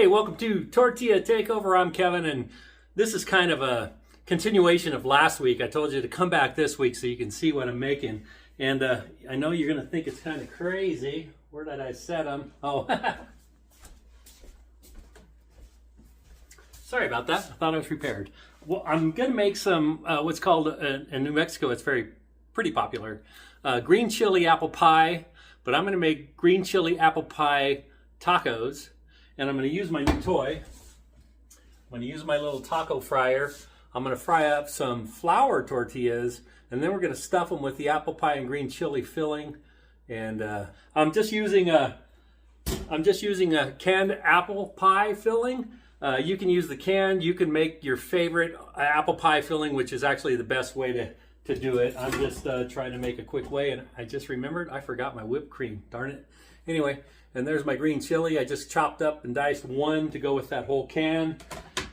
Hey, welcome to Tortilla Takeover. I'm Kevin, and this is kind of a continuation of last week. I told you to come back this week so you can see what I'm making. And I know you're going to think it's kind of crazy. Where did I set them? Oh, sorry about that. I thought I was prepared. Well, I'm going to make some what's called, in New Mexico, it's pretty popular, green chili apple pie. But I'm going to make green chili apple pie tacos. And I'm going to use my new toy. I'm going to use my little taco fryer. I'm going to fry up some flour tortillas, and then we're going to stuff them with the apple pie and green chili filling. And I'm just using a canned apple pie filling. You can use the canned. You can make your favorite apple pie filling, which is actually the best way to do it. I'm just trying to make a quick way, and I just remembered I forgot my whipped cream. Darn it. Anyway, and there's my green chili. I just chopped up and diced one to go with that whole can.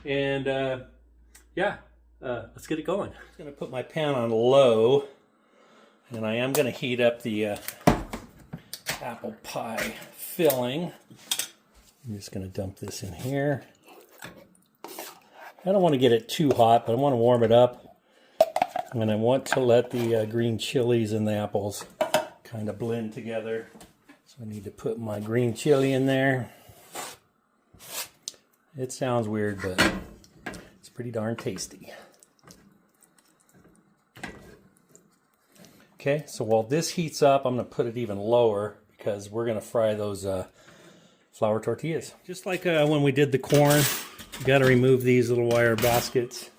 And let's get it going. I'm going to put my pan on low, and I am going to heat up the apple pie filling. I'm just going to dump this in here. I don't want to get it too hot, but I want to warm it up. And I want to let the green chilies and the apples kind of blend together. So I need to put my green chili in there. It sounds weird, but it's pretty darn tasty. Okay, so while this heats up, I'm going to put it even lower because we're going to fry those flour tortillas. Just like when we did the corn, you got to remove these little wire baskets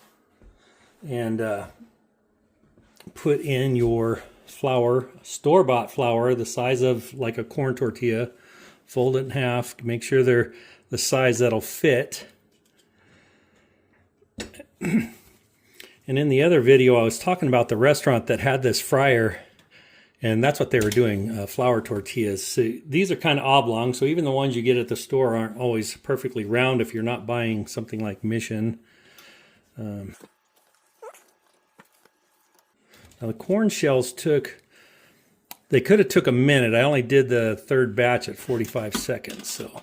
and put in your flour, store-bought flour, the size of like a corn tortilla. Fold it in half, make sure they're the size that'll fit. And in the other video, I was talking about the restaurant that had this fryer, and that's what they were doing, flour tortillas. So these are kind of oblong, so even the ones you get at the store aren't always perfectly round if you're not buying something like Mission. Now the corn shells they could have took a minute. I only did the third batch at 45 seconds. So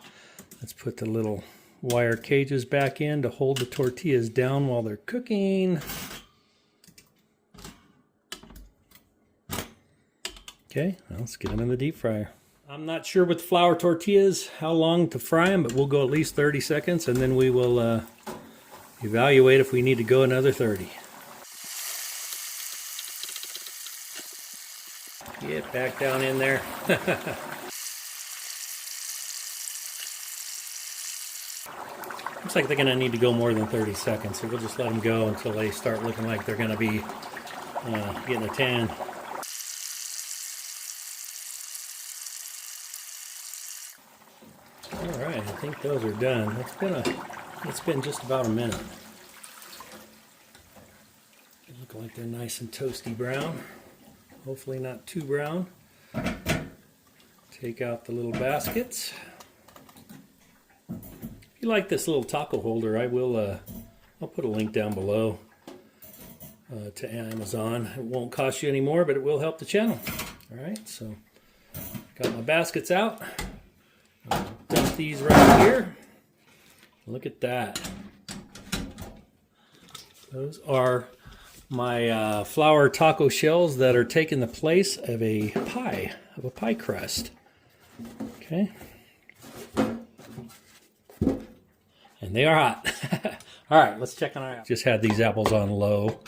let's put the little wire cages back in to hold the tortillas down while they're cooking. Okay, now let's get them in the deep fryer. I'm not sure with the flour tortillas how long to fry them, but we'll go at least 30 seconds and then we will evaluate if we need to go another 30. Get back down in there. Looks like they're going to need to go more than 30 seconds, so we'll just let them go until they start looking like they're going to be getting a tan. All right, I think those are done. It's been just about a minute. They look like they're nice and toasty brown. Hopefully not too brown. Take out the little baskets. If you like this little taco holder, I'll put a link down below to Amazon. It won't cost you any more, but it will help the channel. All right, so got my baskets out. I'll dump these right here. Look at that. Those are my flour taco shells that are taking the place of a pie crust. Okay. And they are hot. All right, let's check on our apples. Just had these apples on low.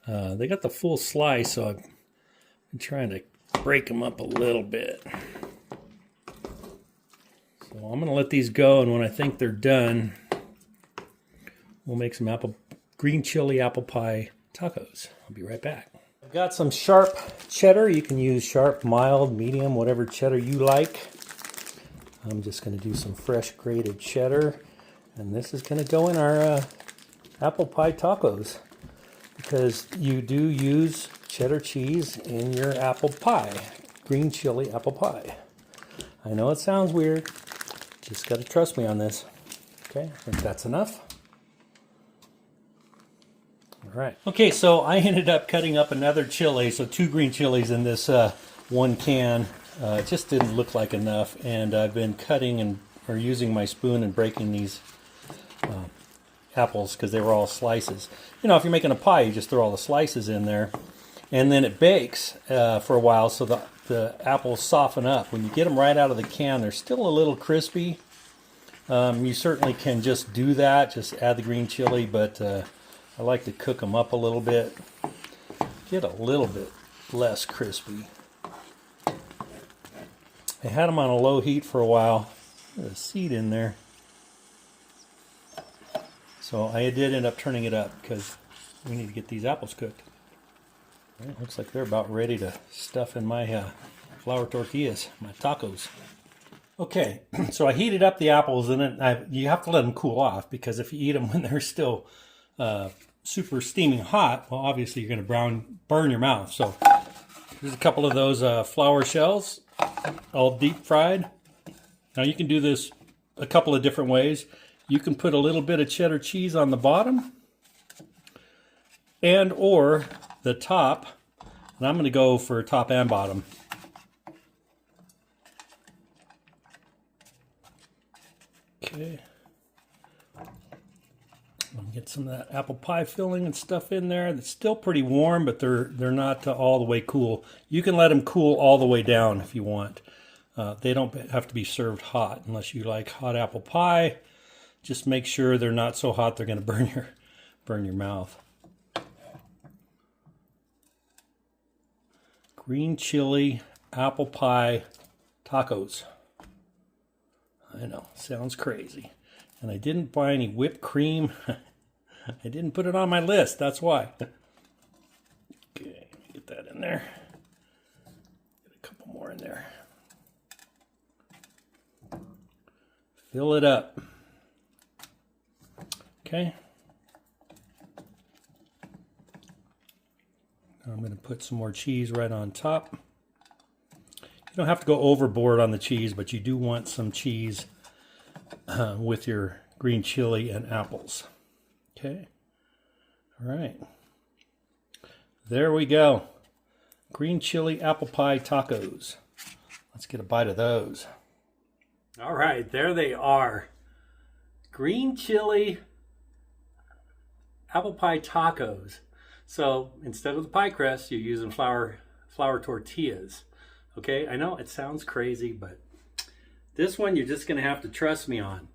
They got the full slice, so I've been trying to break them up a little bit. So I'm going to let these go, and when I think they're done, we'll make some green chili apple pie tacos. I'll be right back. I've got some sharp cheddar. You can use sharp, mild, medium, whatever cheddar you like. I'm just going to do some fresh grated cheddar, and this is going to go in our apple pie tacos because you do use cheddar cheese in your apple pie, green chili apple pie. I know it sounds weird. Just got to trust me on this. Okay, I think that's enough. All right. Okay, so I ended up cutting up another chili, so 2 green chilies in this one can. It just didn't look like enough, and I've been cutting and or using my spoon and breaking these apples because they were all slices. You know, if you're making a pie, you just throw all the slices in there, and then it bakes for a while so the apples soften up. When you get them right out of the can, they're still a little crispy. You certainly can just do that, just add the green chili, but I like to cook them up a little bit, get a little bit less crispy. I had them on a low heat for a while. There's a seed in there. So I did end up turning it up because we need to get these apples cooked. It looks like they're about ready to stuff in my flour tortillas, my tacos. Okay, so I heated up the apples, and then you have to let them cool off, because if you eat them when they're still super steaming hot, well, obviously you're going to burn your mouth. So here's a couple of those flour shells, all deep fried. Now you can do this a couple of different ways. You can put a little bit of cheddar cheese on the bottom and or the top, and I'm going to go for top and bottom. Okay. I'll get some of that apple pie filling and stuff in there. It's still pretty warm, but they're not all the way cool. You can let them cool all the way down if you want. They don't have to be served hot unless you like hot apple pie. Just make sure they're not so hot they're going to burn your mouth. Green chili apple pie tacos. I know, sounds crazy. And I didn't buy any whipped cream. I didn't put it on my list, that's why. Okay, get that in there. Get a couple more in there. Fill it up. Okay. Now I'm going to put some more cheese right on top. You don't have to go overboard on the cheese, but you do want some cheese with your green chili and apples. Okay. All right. There we go. Green chili apple pie tacos. Let's get a bite of those. All right, there they are. Green chili apple pie tacos. So instead of the pie crust, you're using flour tortillas. Okay, I know it sounds crazy, but this one you're just going to have to trust me on.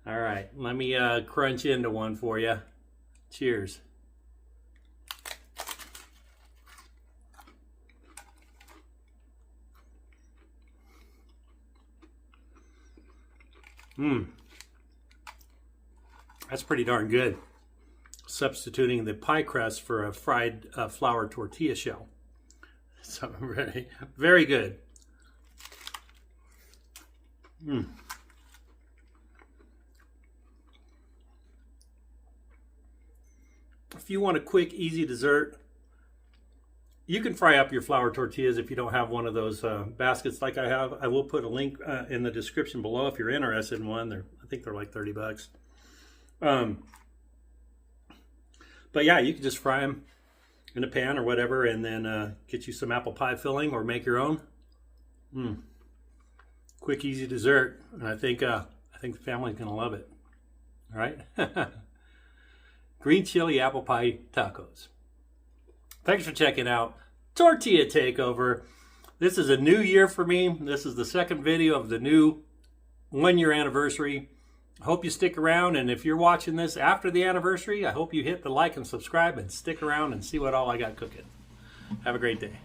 All right, let me crunch into one for you. Cheers. That's pretty darn good. Substituting the pie crust for a fried flour tortilla shell. So very, very good. If you want a quick, easy dessert, you can fry up your flour tortillas if you don't have one of those baskets like I have. I will put a link in the description below if you're interested in one. I think they're like 30 bucks. But yeah, you can just fry them in a pan or whatever, and then get you some apple pie filling or make your own. Quick, easy dessert, and I think the family's gonna love it. All right, green chili apple pie tacos. Thanks for checking out Tortilla Takeover. This is a new year for me. This is the second video of the new 1-year anniversary. I hope you stick around, and if you're watching this after the anniversary, I hope you hit the like and subscribe and stick around and see what all I got cooking. Have a great day.